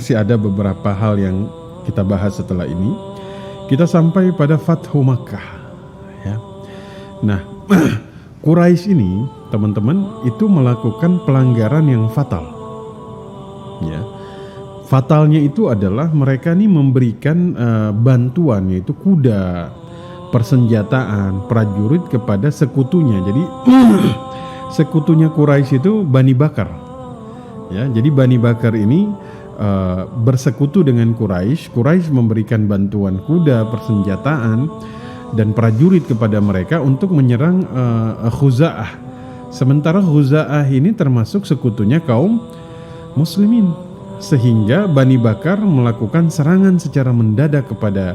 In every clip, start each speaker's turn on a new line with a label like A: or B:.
A: masih ada beberapa hal yang kita bahas setelah ini. Kita sampai pada Fathu Makkah, ya. Nah, Quraisy ini, teman-teman, itu melakukan pelanggaran yang fatal. Ya. Fatalnya itu adalah mereka ini memberikan bantuan, yaitu kuda, persenjataan, prajurit kepada sekutunya. Jadi sekutunya Quraisy itu Bani Bakar. Ya, jadi Bani Bakar ini bersekutu dengan Quraisy. Quraisy memberikan bantuan kuda, persenjataan, dan prajurit kepada mereka untuk menyerang Khuza'ah. Sementara Khuza'ah ini termasuk sekutunya kaum muslimin, sehingga Bani Bakar melakukan serangan secara mendadak kepada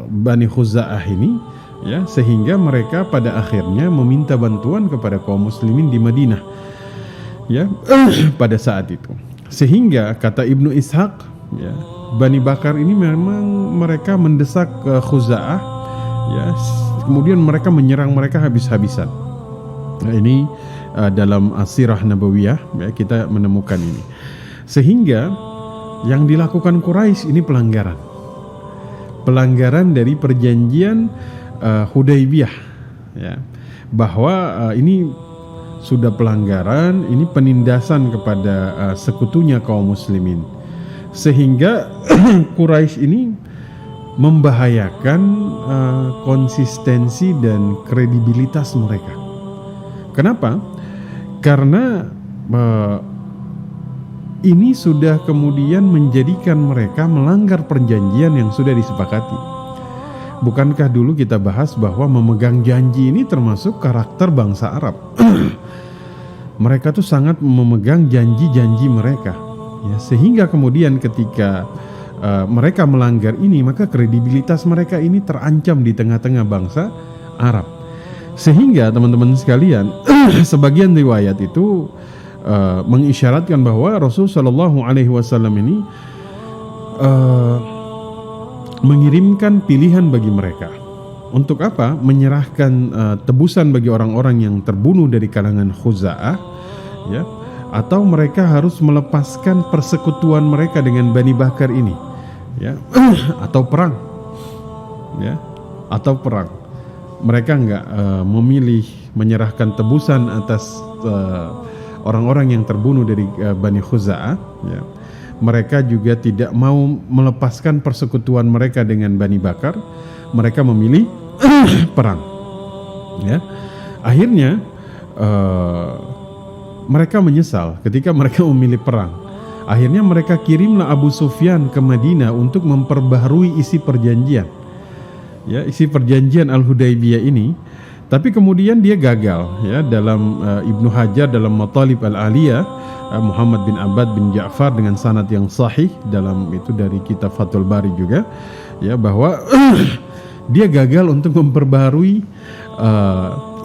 A: Bani Khuza'ah ini, ya, sehingga mereka pada akhirnya meminta bantuan kepada kaum muslimin di Madinah, ya, pada saat itu. Sehingga kata Ibnu Ishaq, ya, Bani Bakar ini memang mereka mendesak Khuza'ah, ya, kemudian mereka menyerang mereka habis-habisan. Nah, ini dalam As-Sirah Nabawiyah, ya, kita menemukan ini. Sehingga yang dilakukan Quraisy ini pelanggaran dari perjanjian Hudaybiyah, ya, bahwa ini sudah pelanggaran, ini penindasan kepada sekutunya kaum muslimin, sehingga Quraisy ini membahayakan konsistensi dan kredibilitas mereka. Kenapa? Karena ini sudah kemudian menjadikan mereka melanggar perjanjian yang sudah disepakati. Bukankah dulu kita bahas bahwa memegang janji ini termasuk karakter bangsa Arab? Mereka tuh sangat memegang janji-janji mereka, ya, sehingga kemudian ketika mereka melanggar ini, maka kredibilitas mereka ini terancam di tengah-tengah bangsa Arab. Sehingga teman-teman sekalian, sebagian riwayat itu mengisyaratkan bahwa Rasul Shallallahu Alaihi Wasallam ini mengirimkan pilihan bagi mereka. Untuk apa? Menyerahkan tebusan bagi orang-orang yang terbunuh dari kalangan Khuza'ah, ya, atau mereka harus melepaskan persekutuan mereka dengan Bani Bakar ini, ya, atau perang, ya, atau perang. Mereka enggak memilih menyerahkan tebusan atas orang-orang yang terbunuh dari Bani Khuza'ah, ya. Mereka juga tidak mau melepaskan persekutuan mereka dengan Bani Bakar. Mereka memilih perang, ya. Akhirnya mereka menyesal ketika mereka memilih perang. Akhirnya mereka kirimlah Abu Sufyan ke Madinah untuk memperbaharui isi perjanjian, ya, isi perjanjian Al-Hudaybiyah ini. Tapi kemudian dia gagal, ya, dalam Ibnu Hajar dalam Matalib Al-Aliyah, Muhammad bin Abbad bin Ja'far dengan sanad yang sahih dalam itu dari kitab Fathul Bari juga, ya, bahwa dia gagal untuk memperbaharui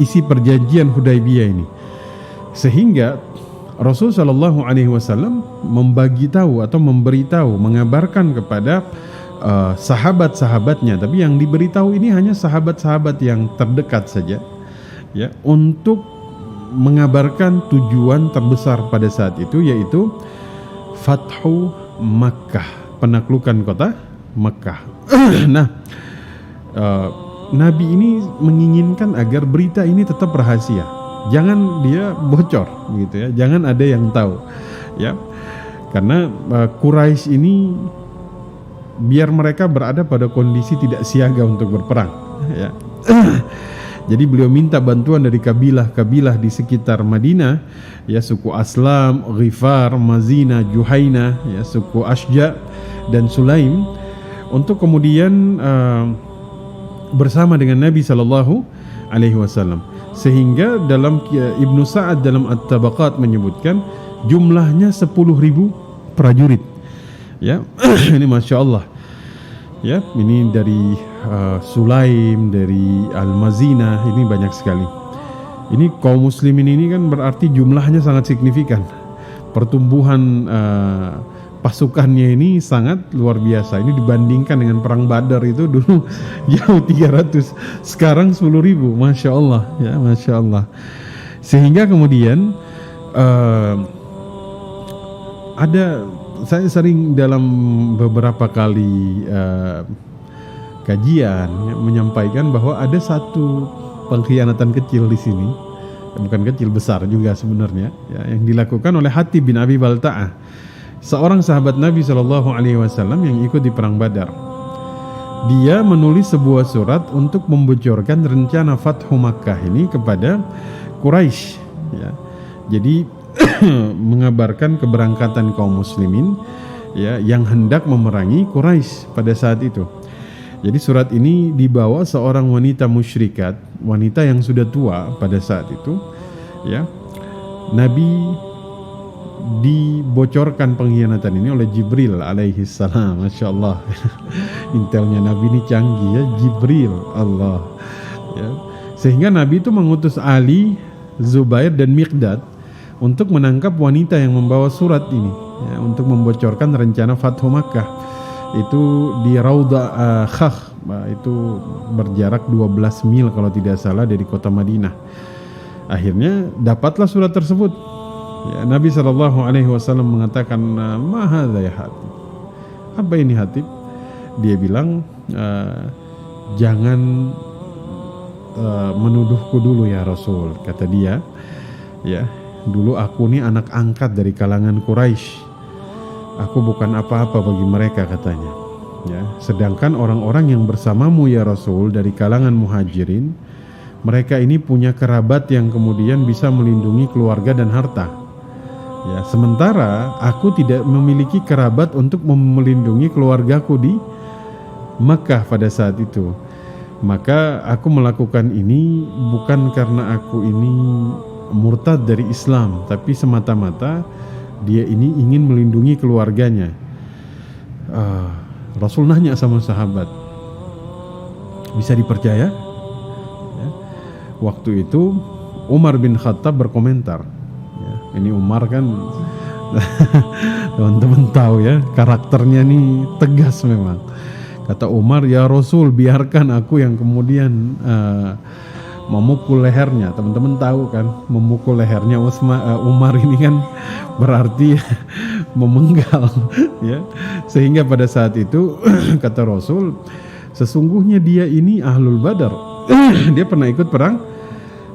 A: isi perjanjian Hudaybiyah ini, sehingga Rasul Shallallahu Alaihi Wasallam membagi tahu atau memberitahu, mengabarkan kepada sahabat-sahabatnya, tapi yang diberitahu ini hanya sahabat-sahabat yang terdekat saja, ya, untuk mengabarkan tujuan terbesar pada saat itu, yaitu Fathu Makkah, penaklukan kota Makkah. Nah, Nabi ini menginginkan agar berita ini tetap rahasia, jangan dia bocor, gitu ya, jangan ada yang tahu, ya, karena Quraisy ini biar mereka berada pada kondisi tidak siaga untuk berperang, ya. Jadi beliau minta bantuan dari kabilah-kabilah di sekitar Madinah, ya, suku Aslam, Ghifar, Mazina, Juhaina, ya, suku Ashja dan Sulaim, untuk kemudian bersama dengan Nabi Sallallahu Alaihi Wasallam. Sehingga dalam Ibnu Sa'ad dalam At-Tabaqat menyebutkan jumlahnya 10.000 prajurit, ya. Ini Masya Allah, ya, ini dari Sulaim, dari Al-Mazina, ini banyak sekali. Ini kaum muslimin ini kan berarti jumlahnya sangat signifikan. Pertumbuhan pasukannya ini sangat luar biasa. Ini dibandingkan dengan perang Badar itu dulu jauh 300, sekarang 10.000, Masya Allah, ya, Masya Allah. Sehingga kemudian ada saya sering dalam beberapa kali kajian ya, menyampaikan bahwa ada satu pengkhianatan kecil di sini, bukan kecil, besar juga sebenarnya ya, yang dilakukan oleh Hatib bin Abi Balta'ah, seorang sahabat Nabi SAW yang ikut di perang Badar. Dia menulis sebuah surat untuk membocorkan rencana Fathu Makkah ini kepada Quraisy ya. Jadi mengabarkan keberangkatan kaum muslimin ya yang hendak memerangi Quraisy pada saat itu. Jadi surat ini dibawa seorang wanita musyrikat, wanita yang sudah tua pada saat itu ya. Nabi dibocorkan pengkhianatan ini oleh Jibril alaihi salam. Masya Allah. Intelnya Nabi ini canggih ya, Jibril Allah ya. Sehingga Nabi itu mengutus Ali, Zubair dan Miqdad untuk menangkap wanita yang membawa surat ini ya, untuk membocorkan rencana Fathu Makkah. Itu di Raudha Khakh, itu berjarak 12 mil kalau tidak salah dari kota Madinah. Akhirnya dapatlah surat tersebut ya, Nabi SAW mengatakan, ma hadza ya Hatib, apa ini Hatib? Dia bilang, jangan menuduhku dulu ya Rasul, kata dia ya. Dulu aku ini anak angkat dari kalangan Quraisy. Aku bukan apa-apa bagi mereka, katanya. Ya, sedangkan orang-orang yang bersamamu ya Rasul dari kalangan muhajirin, mereka ini punya kerabat yang kemudian bisa melindungi keluarga dan harta. Ya, sementara aku tidak memiliki kerabat untuk melindungi keluargaku di Makkah pada saat itu. Maka aku melakukan ini bukan karena aku ini murtad dari Islam, tapi semata-mata dia ini ingin melindungi keluarganya. Rasul nanya sama sahabat, bisa dipercaya? Ya. Waktu itu Umar bin Khattab berkomentar. Ya, ini Umar kan teman-teman tahu ya, karakternya nih tegas memang. Kata Umar, ya Rasul, biarkan aku yang kemudian memukul lehernya. Teman-teman tahu kan, memukul lehernya Umar ini kan berarti memenggal ya. Sehingga pada saat itu kata Rasul, sesungguhnya dia ini ahlul Badar. Dia pernah ikut perang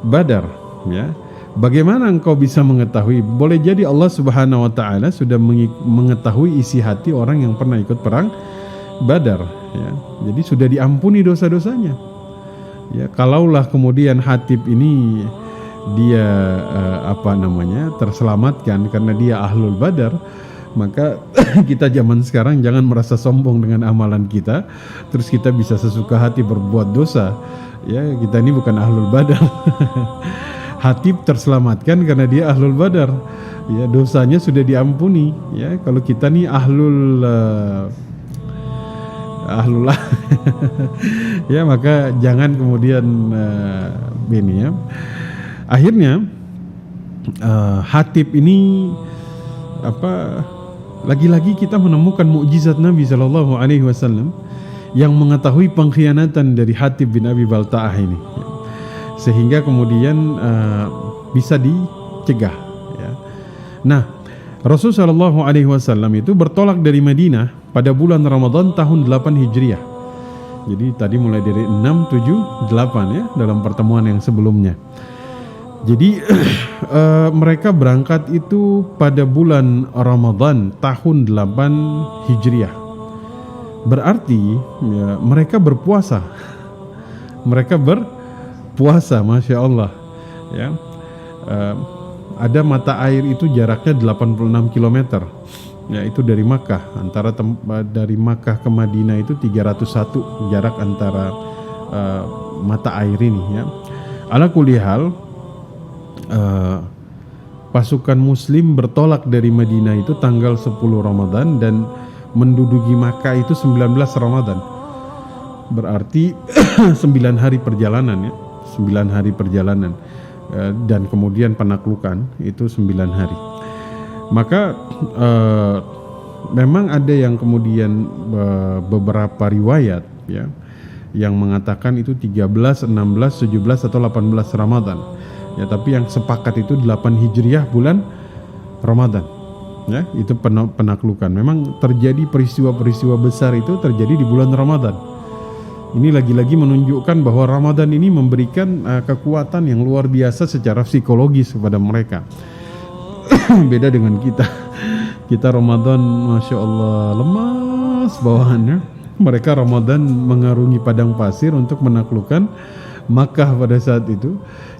A: Badar ya. Bagaimana engkau bisa mengetahui? Boleh jadi Allah Subhanahu wa taala sudah mengetahui isi hati orang yang pernah ikut perang Badar ya. Jadi sudah diampuni dosa-dosanya. Ya, kalaulah kemudian Hatib ini dia terselamatkan karena dia ahlul Badar, maka kita zaman sekarang jangan merasa sombong dengan amalan kita, terus kita bisa sesuka hati berbuat dosa. Ya, kita ini bukan ahlul Badar. Hatib terselamatkan karena dia ahlul Badar. Ya, dosanya sudah diampuni. Ya, kalau kita nih ahlul ya, maka jangan kemudian ini ya. Akhirnya Hatib ini lagi-lagi kita menemukan mukjizat Nabi SAW yang mengetahui pengkhianatan dari Hatib bin Abi Balta'ah ini, sehingga kemudian bisa dicegah ya. Nah, Rasulullah SAW itu bertolak dari Madinah pada bulan Ramadan tahun 8 Hijriah. Jadi tadi mulai dari 6, 7, 8 ya, dalam pertemuan yang sebelumnya. Jadi mereka berangkat itu pada bulan Ramadan tahun 8 Hijriah. Berarti ya, mereka berpuasa. Mereka berpuasa, Masya Allah ya. Ada mata air itu jaraknya 86 km. Ya, itu dari Makkah, dari Makkah ke Madinah itu 301 jarak antara mata air ini ya. Ala kulli hal, pasukan muslim bertolak dari Madinah itu tanggal 10 Ramadan dan menduduki Makkah itu 19 Ramadan. Berarti 9 hari perjalanan ya, 9 hari perjalanan. Dan kemudian penaklukan itu 9 hari. Maka memang ada yang kemudian beberapa riwayat ya yang mengatakan itu 13, 16, 17 atau 18 Ramadan. Ya, tapi yang sepakat itu 8 Hijriah bulan Ramadan. Ya, itu penaklukan. Memang terjadi peristiwa-peristiwa besar itu terjadi di bulan Ramadan. Ini lagi-lagi menunjukkan bahwa Ramadan ini memberikan kekuatan yang luar biasa secara psikologis kepada mereka. Beda dengan kita. Kita Ramadan, Masya Allah, lemas bawaannya. Mereka Ramadan mengarungi padang pasir untuk menaklukkan Makkah pada saat itu.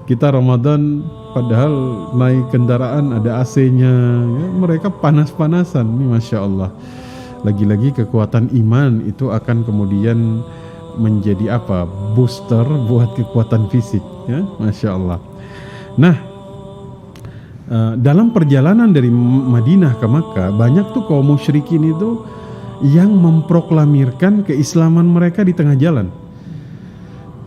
A: Kita Ramadan padahal naik kendaraan ada AC-nya, ya, mereka panas-panasan. Ini Masya Allah. Lagi-lagi kekuatan iman itu akan kemudian menjadi apa? Booster buat kekuatan fisik, ya, Masya Allah. Nah, dalam perjalanan dari Madinah ke Makkah, banyak tuh kaum musyrikin itu yang memproklamirkan keislaman mereka di tengah jalan.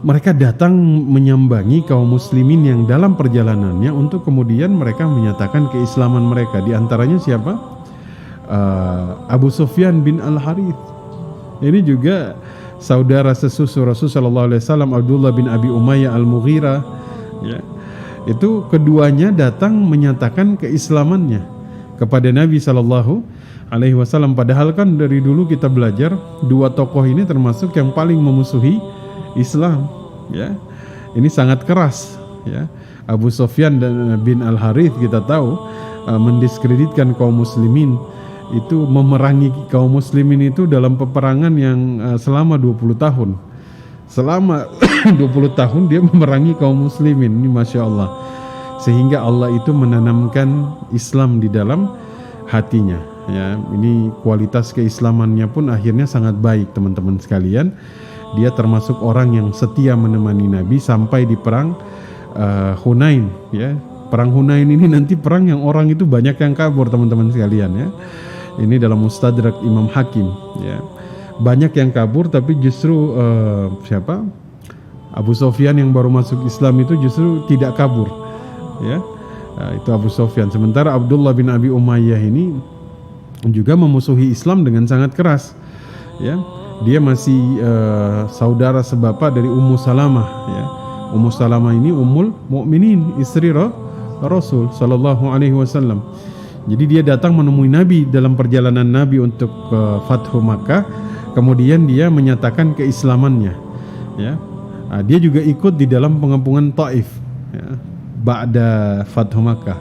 A: Mereka datang menyambangi kaum muslimin yang dalam perjalanannya untuk kemudian mereka menyatakan keislaman mereka. Di antaranya siapa? Abu Sufyan bin Al-Harith. Ini juga saudara sesusu Rasulullah SAW, Abdullah bin Abi Umayyah Al-Mughirah. Ya. Itu keduanya datang menyatakan keislamannya kepada Nabi SAW. Padahal kan dari dulu kita belajar dua tokoh ini termasuk yang paling memusuhi Islam, ya. Ini sangat keras, ya. Abu Sufyan bin Al-Harith kita tahu mendiskreditkan kaum muslimin, itu memerangi kaum muslimin itu dalam peperangan yang selama 20 tahun. Selama 20 tahun dia memerangi kaum muslimin. Ini Masya Allah. Sehingga Allah itu menanamkan Islam di dalam hatinya, ya. Ini kualitas keislamannya pun akhirnya sangat baik, teman-teman sekalian. Dia termasuk orang yang setia menemani Nabi sampai di perang Hunain, ya. Perang Hunain ini nanti perang yang orang itu banyak yang kabur, teman-teman sekalian, ya. Ini dalam Mustadrak Imam Hakim, ya. Banyak yang kabur, tapi justru siapa? Abu Sufyan yang baru masuk Islam itu justru tidak kabur, ya. Itu Abu Sufyan. Sementara Abdullah bin Abi Umayyah ini juga memusuhi Islam dengan sangat keras, ya. Dia masih saudara sebapa dari Ummu Salamah, ya. Ummu Salamah ini Ummul Mukminin, istri Rasul sallallahu alaihi wasallam. Jadi dia datang menemui Nabi dalam perjalanan Nabi untuk Fathu Makkah. Kemudian dia menyatakan keislamannya, ya. Dia juga ikut di dalam pengepungan Taif, ya, ba'da Fathu Makkah,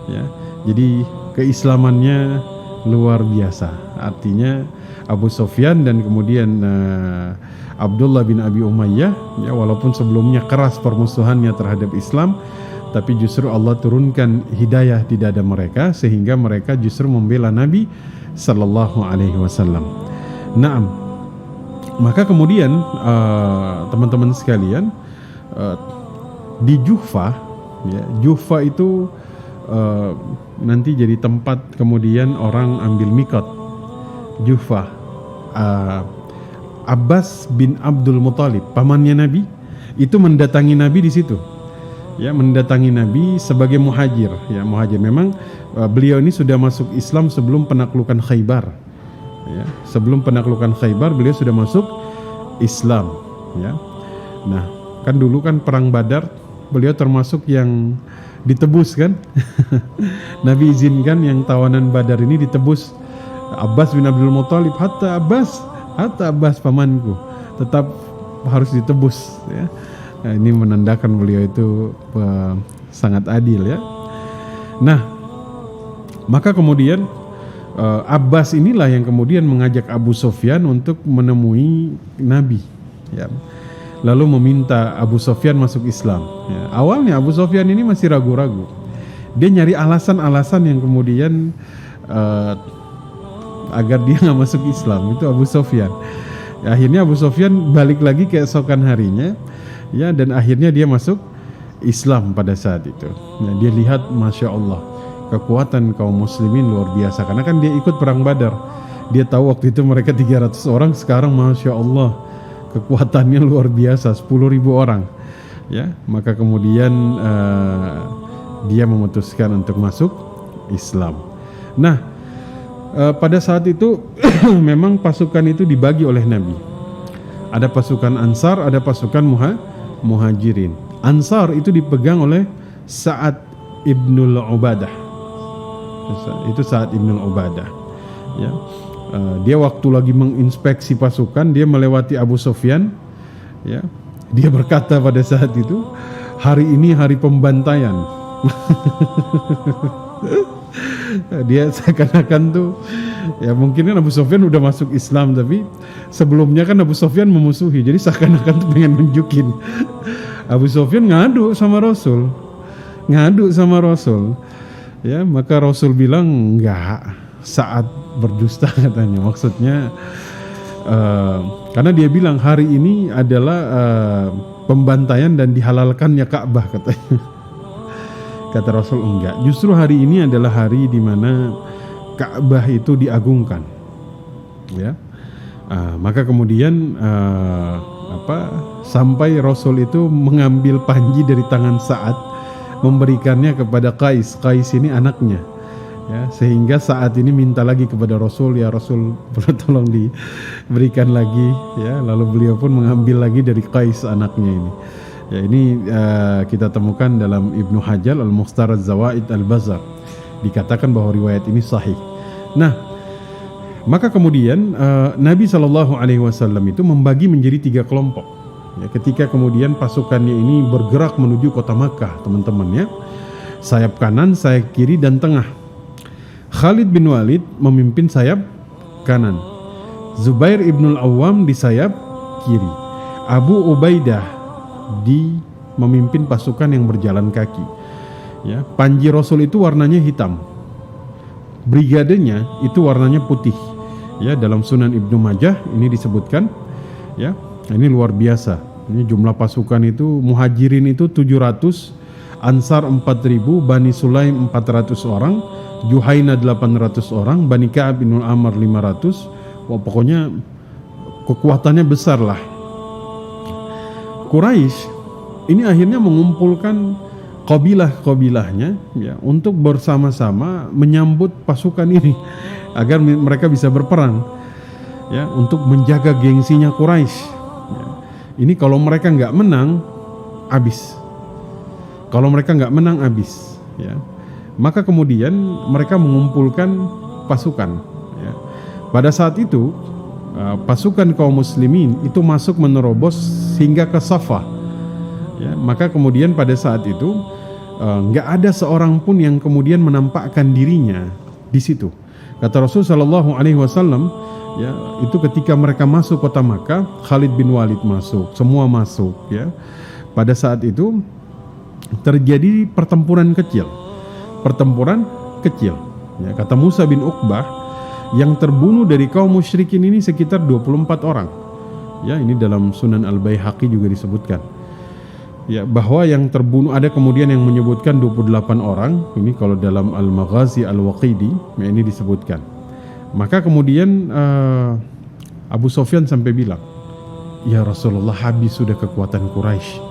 A: ya. Jadi keislamannya luar biasa. Artinya Abu Sufyan dan kemudian Abdullah bin Abi Umayyah, ya, walaupun sebelumnya keras permusuhannya terhadap Islam, tapi justru Allah turunkan hidayah di dada mereka sehingga mereka justru membela Nabi sallallahu alaihi wasallam. Naam. Maka kemudian teman-teman sekalian, di Juhfah, ya, Juhfah itu nanti jadi tempat kemudian orang ambil mikot. Juhfah. Abbas bin Abdul Muthalib, pamannya Nabi, itu mendatangi Nabi di situ, ya, mendatangi Nabi sebagai muhajir, ya, muhajir. Memang beliau ini sudah masuk Islam sebelum penaklukan Khaybar, ya. Sebelum penaklukan Khaybar beliau sudah masuk Islam, ya. Nah, kan dulu kan perang Badar beliau termasuk yang ditebus kan. Nabi izinkan yang tawanan Badar ini ditebus. Abbas bin Abdul Muthalib, hatta Abbas pamanku tetap harus ditebus, ya. Nah, ini menandakan beliau itu sangat adil, ya. Nah, maka kemudian Abbas inilah yang kemudian mengajak Abu Sufyan untuk menemui Nabi, ya. Lalu meminta Abu Sufyan masuk Islam, ya. Awalnya Abu Sufyan ini masih ragu-ragu. Dia nyari alasan-alasan yang kemudian agar dia nggak masuk Islam. Itu Abu Sufyan. Akhirnya Abu Sufyan balik lagi keesokan harinya, ya, dan akhirnya dia masuk Islam pada saat itu. Nah, dia lihat, Masya Allah, kekuatan kaum muslimin luar biasa. Karena kan dia ikut perang Badar. Dia tahu waktu itu mereka 300 orang, sekarang Masya Allah kekuatannya luar biasa, 10.000 orang, ya. Maka kemudian dia memutuskan untuk masuk Islam. Nah, pada saat itu memang pasukan itu dibagi oleh Nabi. Ada pasukan Ansar, ada pasukan Muhajirin. Ansar itu dipegang oleh Sa'ad ibnul Ubadah, Itu Sa'ad ibn Ubadah. Ya. Dia waktu lagi menginspeksi pasukan, dia melewati Abu Sufyan. Ya. Dia berkata pada saat itu, hari ini hari pembantaian. Dia seakan-akan tuh, ya mungkin kan Abu Sufyan udah masuk Islam, tapi sebelumnya kan Abu Sufyan memusuhi, jadi seakan-akan tuh pengen nunjukin. Abu Sufyan ngadu sama Rasul, ya maka Rasul bilang enggak, Sa'ad berdusta katanya, maksudnya karena dia bilang hari ini adalah pembantaian dan dihalalkannya Ka'bah katanya. Kata Rasul enggak, justru hari ini adalah hari di mana Ka'bah itu diagungkan. Ya, maka kemudian sampai Rasul itu mengambil panji dari tangan Sa'ad, memberikannya kepada Qais. Qais ini anaknya. Ya, sehingga Sa'ad ini minta lagi kepada Rasul, ya Rasul tolong diberikan lagi. Ya, lalu beliau pun mengambil lagi dari Qais anaknya ini. Ya, ini kita temukan dalam Ibnu Hajar Al-Mukhtar Az-Zawaid Al-Bazar. Dikatakan bahwa riwayat ini sahih. Nah, maka kemudian Nabi SAW itu membagi menjadi 3 kelompok. Ya, ketika kemudian pasukannya ini bergerak menuju kota Makkah, teman-teman ya. Sayap kanan, sayap kiri, dan tengah. Khalid bin Walid memimpin sayap kanan. Zubair ibnul Awwam di sayap kiri. Abu Ubaidah memimpin pasukan yang berjalan kaki. Ya, panji Rasul itu warnanya hitam. Brigadenya itu warnanya putih. Ya, dalam Sunan Ibnu Majah ini disebutkan. Ya, ini luar biasa. Ini jumlah pasukan itu, Muhajirin itu 700, Ansar 4000, Bani Sulaim 400 orang, Juhaina 800 orang, Bani Ka'ab bin Amr 500. Wah, pokoknya kekuatannya besar lah. Quraisy ini akhirnya mengumpulkan kabilah-kabilahnya ya untuk bersama-sama menyambut pasukan ini agar mereka bisa berperang ya untuk menjaga gengsinya Quraisy. Ya. Ini kalau mereka nggak menang habis. Kalau mereka nggak menang habis ya. Maka kemudian mereka mengumpulkan pasukan ya. Pada saat itu pasukan kaum muslimin itu masuk menerobos hingga ke Safa. Ya, maka kemudian pada saat itu nggak ada seorang pun yang kemudian menampakkan dirinya di situ. Kata Rasul Shallallahu Alaihi Wasallam, ya itu ketika mereka masuk kota Makkah, Khalid bin Walid masuk, semua masuk. Ya, pada saat itu terjadi pertempuran kecil. Ya, kata Musa bin Uqbah, yang terbunuh dari kaum musyrikin ini sekitar 24 orang. Ya, ini dalam Sunan Al-Baihaqi juga disebutkan. Ya, bahwa yang terbunuh ada kemudian yang menyebutkan 28 orang. Ini kalau dalam Al-Maghazi Al-Waqidi, ya ini disebutkan. Maka kemudian Abu Sufyan sampai bilang, "Ya Rasulullah, habis sudah kekuatan Quraisy.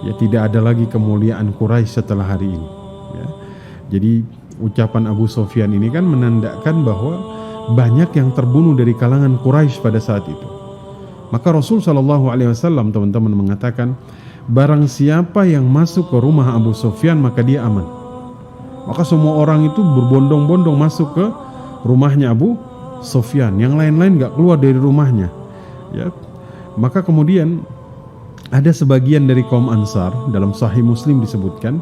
A: Ya, tidak ada lagi kemuliaan Quraisy setelah hari ini." Ya. Jadi ucapan Abu Sufyan ini kan menandakan bahwa banyak yang terbunuh dari kalangan Quraisy pada saat itu. Maka Rasul SAW teman-teman mengatakan, barang siapa yang masuk ke rumah Abu Sufyan maka dia aman. Maka semua orang itu berbondong-bondong masuk ke rumahnya Abu Sufyan. Yang lain-lain gak keluar dari rumahnya. Ya. Maka kemudian ada sebagian dari kaum Ansar, dalam Sahih Muslim disebutkan,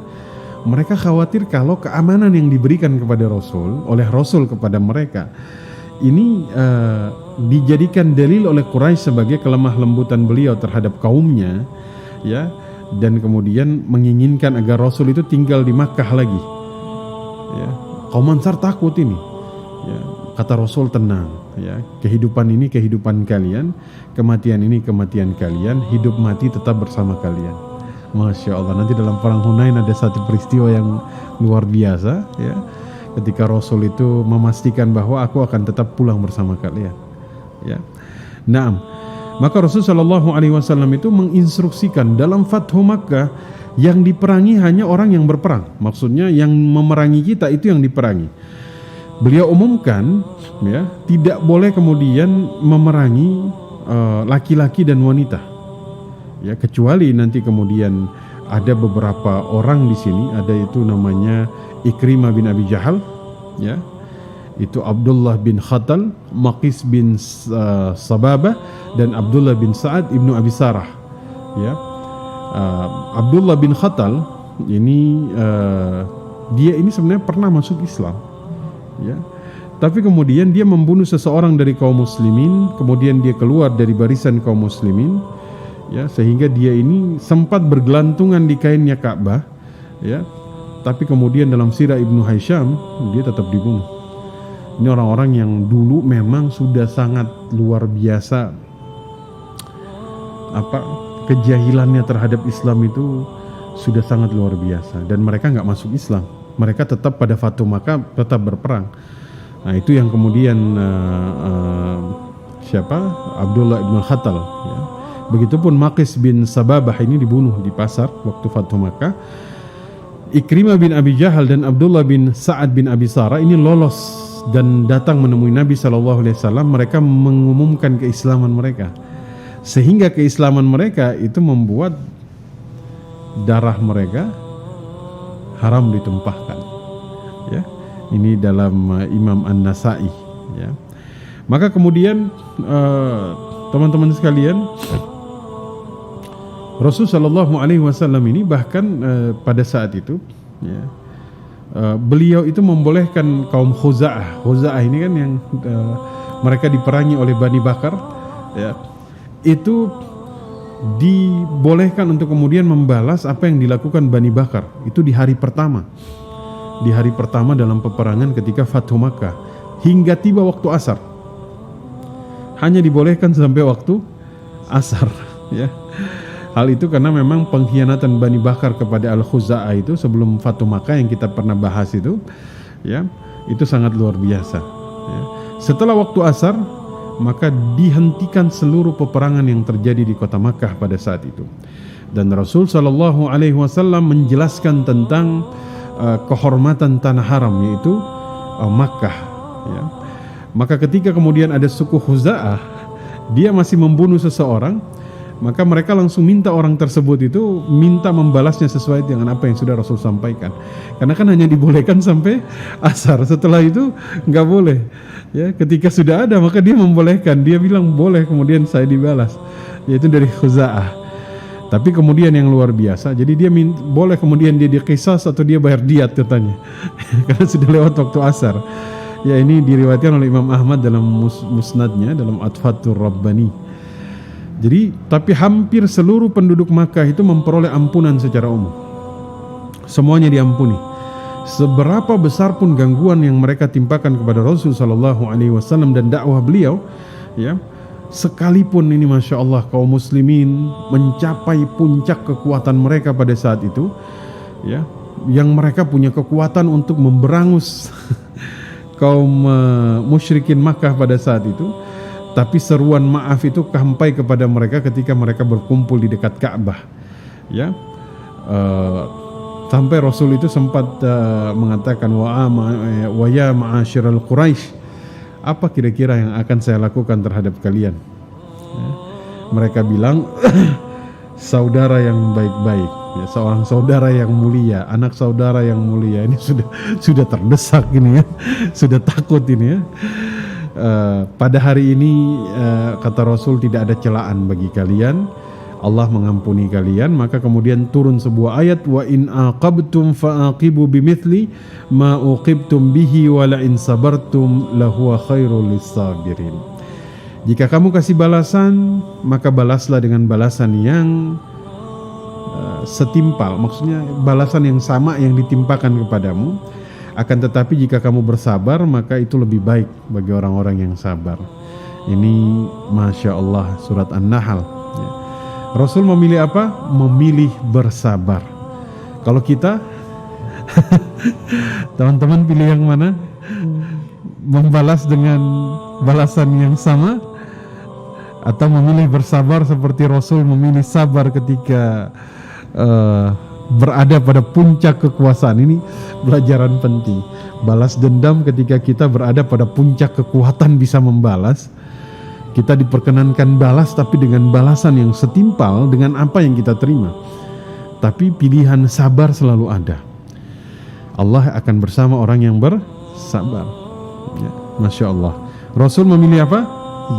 A: mereka khawatir kalau keamanan yang diberikan kepada Rasul, oleh Rasul kepada mereka, ini dijadikan dalil oleh Quraisy sebagai kelemah lembutan beliau terhadap kaumnya, ya, dan kemudian menginginkan agar Rasul itu tinggal di Makkah lagi. Ya, kaum Ansar takut ini. Ya, kata Rasul, tenang, ya, kehidupan ini kehidupan kalian, kematian ini kematian kalian, hidup mati tetap bersama kalian. Masya Allah, nanti dalam perang Hunain ada satu peristiwa yang luar biasa, ya. Ketika Rasul itu memastikan bahwa aku akan tetap pulang bersama kalian. Ya. Naam. Maka Rasul Shallallahu Alaihi Wasallam itu menginstruksikan dalam Fathu Makkah yang diperangi hanya orang yang berperang. Maksudnya yang memerangi kita itu yang diperangi. Beliau umumkan, ya, tidak boleh kemudian memerangi laki-laki dan wanita. Ya, kecuali nanti kemudian ada beberapa orang di sini, ada itu namanya Ikrimah bin Abi Jahal, ya. Itu Abdullah bin Khatal, Maqis bin Sababah, dan Abdullah bin Sa'ad ibnu Abi Sarah, ya. Abdullah bin Khatal ini dia ini sebenarnya pernah masuk Islam, ya. Tapi kemudian dia membunuh seseorang dari kaum muslimin, kemudian dia keluar dari barisan kaum muslimin, ya, sehingga dia ini sempat bergelantungan di kainnya Ka'bah, ya. Tapi kemudian dalam sirah Ibnu Hisham dia tetap dibunuh. Ini orang-orang yang dulu memang sudah sangat luar biasa kejahilannya terhadap Islam itu sudah sangat luar biasa, dan mereka nggak masuk Islam. Mereka tetap pada Fathu Makkah tetap berperang. Nah, itu yang kemudian Abdullah bin Khatal, ya. Begitupun Maqis bin Sababah ini dibunuh di pasar waktu Fathu Makkah. Ikrimah bin Abi Jahal dan Abdullah bin Sa'ad bin Abi Sarah ini lolos dan datang menemui Nabi SAW. Mereka mengumumkan keislaman mereka, sehingga keislaman mereka itu membuat darah mereka haram ditumpahkan, ya. Ini dalam Imam An-Nasai, ya. Maka kemudian teman-teman sekalian, Rasul Shallallahu Alaihi Wasallam ini bahkan pada saat itu, ya, beliau itu membolehkan kaum Khuza'ah. Khuza'ah ini kan yang mereka diperangi oleh Bani Bakar, ya, itu dibolehkan untuk kemudian membalas apa yang dilakukan Bani Bakar itu di hari pertama dalam peperangan ketika Fathu Makkah hingga tiba waktu asar. Hanya dibolehkan sampai waktu asar, ya. Hal itu karena memang pengkhianatan Bani Bakar kepada Al-Khuza'ah itu sebelum Fathu Makkah yang kita pernah bahas itu, ya, itu sangat luar biasa, ya. Setelah waktu asar, maka dihentikan seluruh peperangan yang terjadi di kota Makkah pada saat itu. Dan Rasul Shallallahu Alaihi Wasallam menjelaskan tentang kehormatan tanah haram, yaitu Makkah, ya. Maka ketika kemudian ada suku Khuza'ah, dia masih membunuh seseorang, maka mereka langsung minta orang tersebut itu minta membalasnya sesuai dengan apa yang sudah Rasul sampaikan. Karena kan hanya dibolehkan sampai asar, setelah itu nggak boleh, ya. Ketika sudah ada maka dia membolehkan, dia bilang boleh, kemudian saya dibalas, yaitu dari Khuza'ah. Tapi kemudian yang luar biasa, jadi dia boleh kemudian dia qisas atau dia bayar diat katanya karena sudah lewat waktu asar. Ya, ini diriwayatkan oleh Imam Ahmad dalam musnadnya, dalam Atfatur Rabbani. Jadi, tapi hampir seluruh penduduk Makkah itu memperoleh ampunan secara umum. Semuanya diampuni. Seberapa besar pun gangguan yang mereka timpakan kepada Rasul Sallallahu Alaihi Wasallam dan dakwah beliau, ya, sekalipun ini Masya Allah kaum muslimin mencapai puncak kekuatan mereka pada saat itu, ya, yang mereka punya kekuatan untuk memberangus kaum musyrikin Makkah pada saat itu. Tapi seruan maaf itu sampai kepada mereka ketika mereka berkumpul di dekat Ka'bah, ya. Sampai Rasul itu sempat mengatakan wa ya ma'asyiral Quraisy, apa kira-kira yang akan saya lakukan terhadap kalian, ya. Mereka bilang saudara yang baik-baik, ya, seorang saudara yang mulia, anak saudara yang mulia. Ini sudah terdesak ini, ya. Sudah takut ini, ya. Pada hari ini kata Rasul tidak ada celaan bagi kalian, Allah mengampuni kalian. Maka kemudian turun sebuah ayat, wa in aqabtum faaqibu bimithli ma uqibtum bihi wa la in sabartum lahuwa khairul lissabirin. Jika kamu kasih balasan, maka balaslah dengan balasan yang setimpal, maksudnya balasan yang sama yang ditimpakan kepadamu. Akan tetapi jika kamu bersabar, maka itu lebih baik bagi orang-orang yang sabar. Ini Masya Allah surat An-Nahl, ya. Rasul memilih apa? Memilih bersabar. Kalau kita teman-teman pilih yang mana? Membalas dengan balasan yang sama, atau memilih bersabar seperti Rasul memilih sabar ketika berada pada puncak kekuasaan? Ini pelajaran penting. Balas dendam ketika kita berada pada puncak kekuatan bisa membalas. Kita diperkenankan balas, tapi dengan balasan yang setimpal dengan apa yang kita terima. Tapi pilihan sabar selalu ada. Allah akan bersama orang yang bersabar. sabar. Ya, Masya Allah. Rasul memilih apa?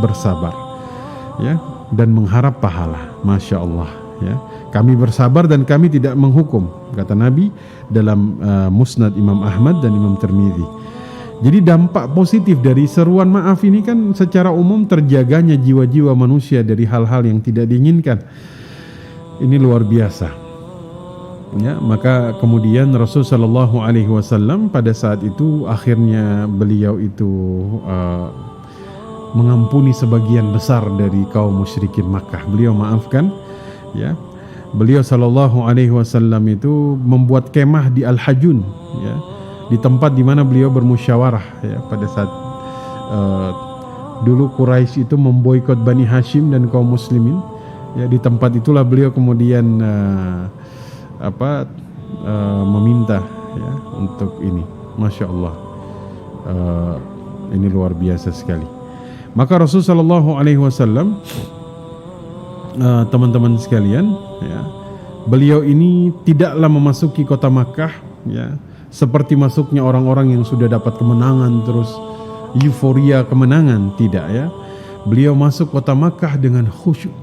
A: Bersabar. Ya, dan mengharap pahala. Masya Allah. Ya, kami bersabar dan kami tidak menghukum, kata Nabi dalam Musnad Imam Ahmad dan Imam Tirmidzi. Jadi dampak positif dari seruan maaf ini kan secara umum terjaganya jiwa-jiwa manusia dari hal-hal yang tidak diinginkan. Ini luar biasa. Ya, maka kemudian Rasul sallallahu alaihi wasallam pada saat itu akhirnya beliau itu mengampuni sebagian besar dari kaum musyrikin Makkah. Beliau maafkan, ya. Beliau sallallahu alaihi wasallam itu membuat kemah di Al-Hajun, ya, di tempat di mana beliau bermusyawarah, ya, pada saat dulu Quraisy itu memboikot Bani Hashim dan kaum muslimin. Ya, di tempat itulah beliau kemudian meminta, ya, untuk ini. Masya Allah, ini luar biasa sekali. Maka Rasul sallallahu alaihi wasallam, teman-teman sekalian, ya, beliau ini tidaklah memasuki kota Makkah, ya, seperti masuknya orang-orang yang sudah dapat kemenangan terus euforia kemenangan, tidak, ya. Beliau masuk kota Makkah dengan khusyuk.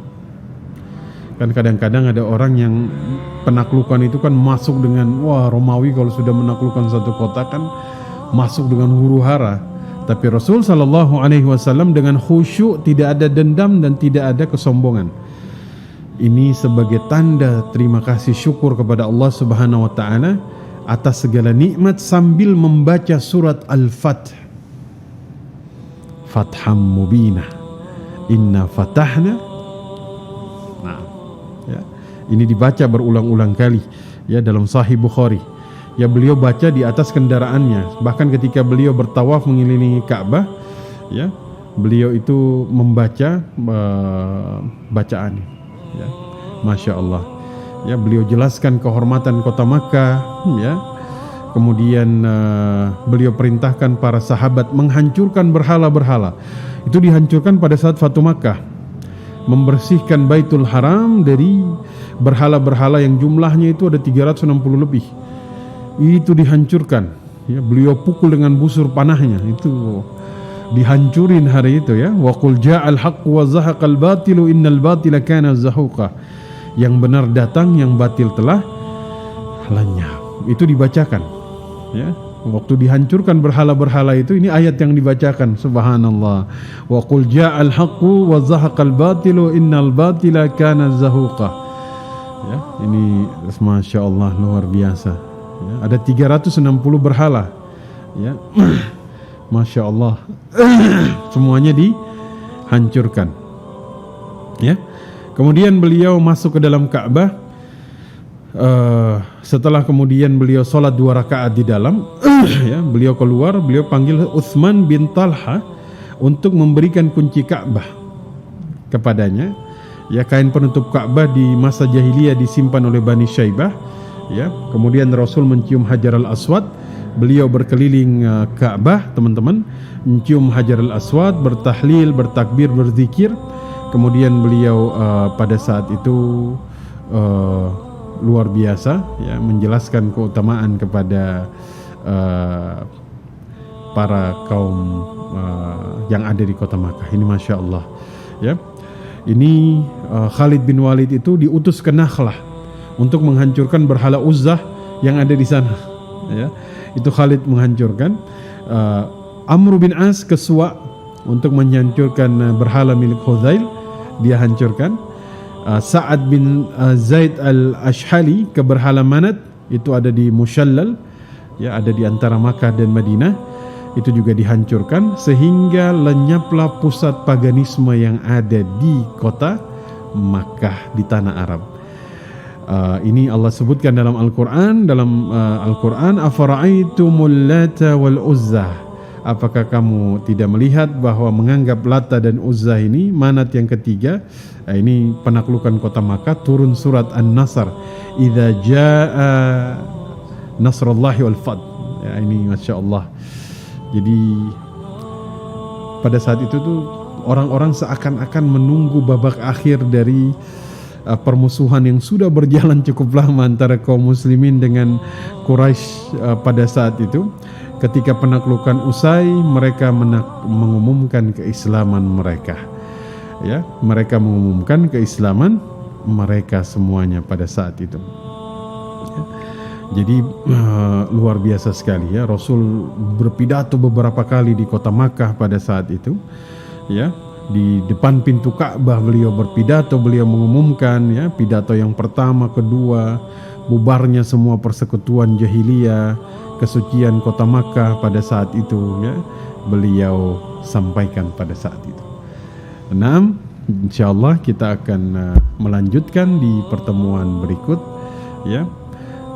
A: Kan kadang-kadang ada orang yang penaklukan itu kan masuk dengan, wah, Romawi kalau sudah menaklukkan satu kota kan masuk dengan huru-hara. Tapi Rasul sallallahu alaihi wasallam dengan khusyuk, tidak ada dendam dan tidak ada kesombongan. Ini sebagai tanda terima kasih syukur kepada Allah Subhanahu wa taala atas segala nikmat sambil membaca surat Al-Fath. Fatham mubinah. Inna fatahna. Nah, ya. Ini dibaca berulang-ulang kali, ya, dalam Sahih Bukhari. Ya, beliau baca di atas kendaraannya. Bahkan ketika beliau bertawaf mengelilingi Ka'bah, ya, beliau itu membaca bacaan, ya. Masya Allah. Ya, beliau jelaskan kehormatan kota Makkah, ya. Kemudian beliau perintahkan para sahabat menghancurkan berhala-berhala. Itu dihancurkan pada saat Fatu Makkah. Membersihkan Baitul Haram dari berhala-berhala yang jumlahnya itu ada 360 lebih. Itu dihancurkan, ya. Beliau pukul dengan busur panahnya, itu dihancurin hari itu, ya. Wa qul ja'al haqqu wa zahaqal batilu innal batila kana zahuqa. Yang benar datang, yang batil telah lenyap. Itu dibacakan, ya. Waktu dihancurkan berhala-berhala itu, ini ayat yang dibacakan, subhanallah. Wa qul ja'al haqqu wa zahaqal batilu innal batila kana zahuqa. Ya, ini Masya Allah, luar biasa. Ya, ada 360 berhala, ya. Masya Allah. Semuanya dihancurkan, ya. Kemudian beliau masuk ke dalam Ka'bah. Setelah kemudian beliau sholat 2 rakaat di dalam, ya, beliau keluar, beliau panggil Utsman bin Talha untuk memberikan kunci Ka'bah kepadanya. Ya, kain penutup Ka'bah di masa jahiliyah disimpan oleh Bani Syaibah, ya. Kemudian Rasul mencium Hajar al-Aswad. Beliau berkeliling Ka'bah, teman-teman, mencium Hajar al-Aswad, bertahlil, bertakbir, berzikir. Kemudian beliau pada saat itu luar biasa, ya, menjelaskan keutamaan kepada para kaum yang ada di kota Makkah. Ini Masya Allah, ya. Ini Khalid bin Walid itu diutus ke Nakhlah untuk menghancurkan berhala Uzzah yang ada di sana, ya. Itu Khalid menghancurkan. Amr bin As ke Suwa untuk menghancurkan berhala milik Khuzail, dia hancurkan. Sa'ad bin Zaid al-Ashhali ke berhala Manat, itu ada di Mushallal, ya, ada di antara Makkah dan Madinah, itu juga dihancurkan, sehingga lenyaplah pusat paganisme yang ada di kota Makkah, di tanah Arab. Ini Allah sebutkan dalam Al-Quran, afara'aitumul lata wal uzza, apakah kamu tidak melihat bahwa menganggap Lata dan Uzza ini, Manat yang ketiga, ini penaklukan kota Makkah, turun surat An-Nasr, idza jaa nasrullahi wal fath, ya. Ini Masya Allah. Jadi pada saat itu tuh orang-orang seakan-akan menunggu babak akhir dari permusuhan yang sudah berjalan cukup lama antara kaum muslimin dengan Quraisy pada saat itu. ketika penaklukan usai, mereka mengumumkan keislaman mereka. Ya, mereka mengumumkan keislaman mereka semuanya pada saat itu. Ya. Jadi luar biasa sekali ya, Rasul berpidato beberapa kali di kota Makkah pada saat itu. Ya, di depan pintu Ka'bah beliau berpidato, beliau mengumumkan ya, pidato yang pertama, kedua, bubarnya semua persekutuan jahiliyah, kesucian kota Makkah pada saat itu ya, beliau sampaikan pada saat itu. 6. Insyaallah kita akan melanjutkan di pertemuan berikut ya.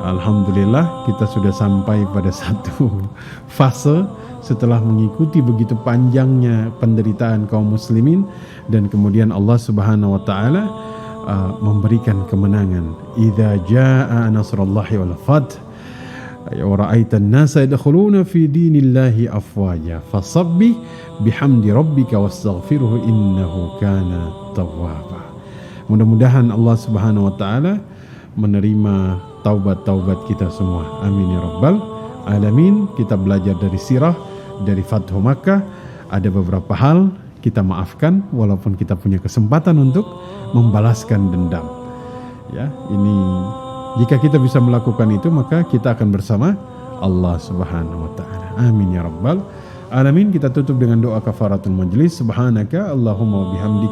A: Alhamdulillah kita sudah sampai pada satu fase setelah mengikuti begitu panjangnya penderitaan kaum muslimin, dan kemudian Allah Subhanahu wa taala memberikan kemenangan. Idza jaa nasrullahi wal fath wa ra'aitan nasa yadkhuluna fi dinillahi afwaja fasabbih bihamdi rabbika wastaghfirhu innahu kana tawwaba. Mudah-mudahan Allah Subhanahu wa taala menerima taubat-taubat kita semua. Amin ya rabbal alamin. Kita belajar dari sirah, dari Fathu Makkah. Ada beberapa hal kita maafkan walaupun kita punya kesempatan untuk membalaskan dendam. Ya, ini jika kita bisa melakukan itu, maka kita akan bersama Allah Subhanahu wa taala. Amin ya rabbal alamin. Kita tutup dengan doa kafaratul majlis. Subhanaka Allahumma wa bihamdika